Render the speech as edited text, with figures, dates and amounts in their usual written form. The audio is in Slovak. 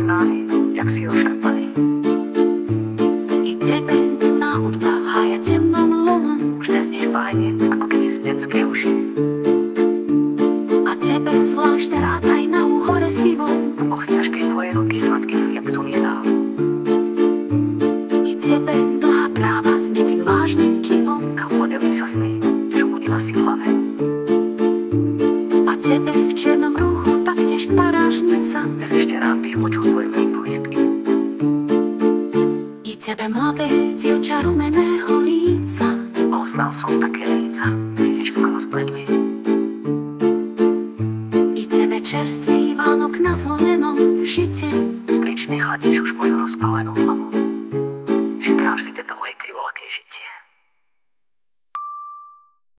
snáhy, jak si ošarpaný. I tebe na hudba hája temnom lomom. Už neznieš bájne, ako keby z detské uši. A tebe zvlášť rád aj na úhore sivom. Boh z ťažkej tvojej ruky sladkých, jak som jedál. I tebe dlhá tráva s nevým vážnym kivom. A modely sa sny, čo budila si v hlave. A tebe v čiernom rúchu taktiež starážnica. Dnes ešte rád bych počul tvoje veľmi pohyby. I tebe mladé dievča rumeného líca. Poznal som také líca, vidíš skoro spletli. I tebe čerstvý Vánok na zvolenom žite. Príčne chladíš už moju rozpálenú hlavu.